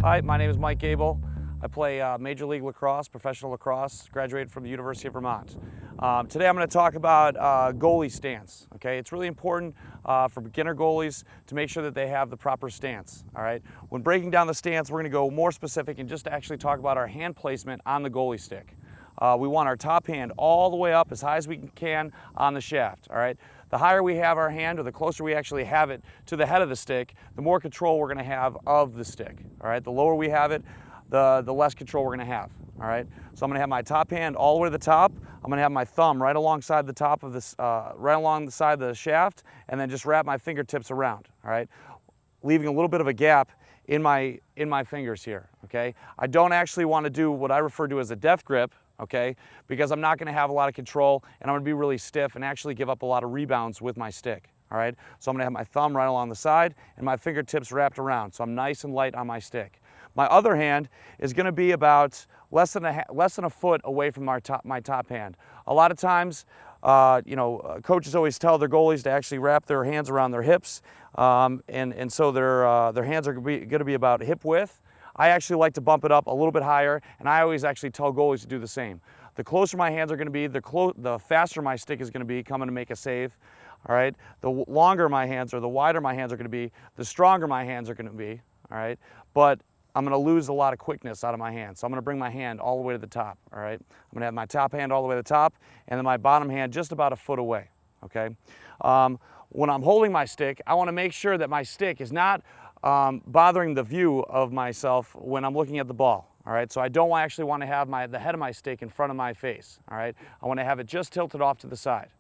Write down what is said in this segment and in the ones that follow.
Hi, my name is Mike Gabel. I play Major League Lacrosse, professional lacrosse, graduated from the University of Vermont. Today I'm going to talk about goalie stance. Okay, it's really important for beginner goalies to make sure that they have the proper stance. All right, when breaking down the stance, we're going to go more specific and just actually talk about our hand placement on the goalie stick. We want our top hand all the way up as high as we can on the shaft. All right. The higher we have our hand, or the closer we actually have it to the head of the stick, the more control we're going to have of the stick. All right. The lower we have it, the less control we're going to have. All right. So I'm going to have my top hand all the way to the top. I'm going to have my thumb right alongside the top of this, right along the side of the shaft, and then just wrap my fingertips around. All right. Leaving a little bit of a gap in my fingers here. Okay. I don't actually want to do what I refer to as a death grip. Okay, because I'm not going to have a lot of control and I'm going to be really stiff and actually give up a lot of rebounds with my stick. All right, so I'm going to have my thumb right along the side and my fingertips wrapped around, so I'm nice and light on my stick. My other hand is going to be about less than a foot away from my top hand. A lot of times, coaches always tell their goalies to actually wrap their hands around their hips, and so their hands are going to be about hip width. I actually like to bump it up a little bit higher, and I always actually tell goalies to do the same. The closer my hands are going to be, the faster my stick is going to be coming to make a save. All right. The longer my hands or the wider my hands are going to be, the stronger my hands are going to be. All right. But I'm going to lose a lot of quickness out of my hand, so I'm going to bring my hand all the way to the top. All right. I'm going to have my top hand all the way to the top, and then my bottom hand just about a foot away. Okay. When I'm holding my stick, I want to make sure that my stick is not bothering the view of myself when I'm looking at the ball. All right, so I don't actually want to have the head of my stick in front of my face. All right, I want to have it just tilted off to the side.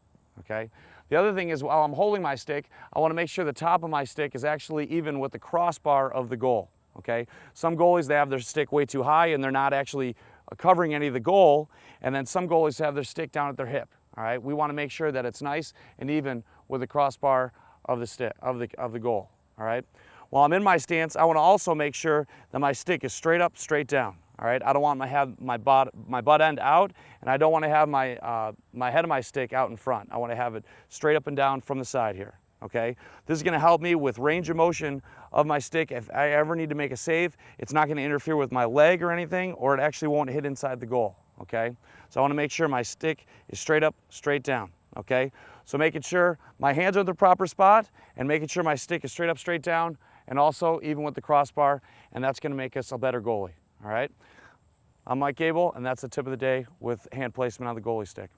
Okay. The other thing is, while I'm holding my stick, I want to make sure the top of my stick is actually even with the crossbar of the goal. Okay. Some goalies, they have their stick way too high and they're not actually covering any of the goal, and then some goalies have their stick down at their hip. All right, we want to make sure that it's nice and even with the crossbar of the stick of the goal. All right. While I'm in my stance, I want to also make sure that my stick is straight up, straight down. All right, I don't want to have my butt end out, and I don't want to have my head of my stick out in front. I want to have it straight up and down from the side here. Okay, this is going to help me with range of motion of my stick. If I ever need to make a save, it's not going to interfere with my leg or anything, or it actually won't hit inside the goal. Okay, so I want to make sure my stick is straight up, straight down. Okay, so making sure my hands are in the proper spot and making sure my stick is straight up, straight down, and also even with the crossbar, and that's going to make us a better goalie. All right, I'm Mike Gabel, and that's the tip of the day with hand placement on the goalie stick.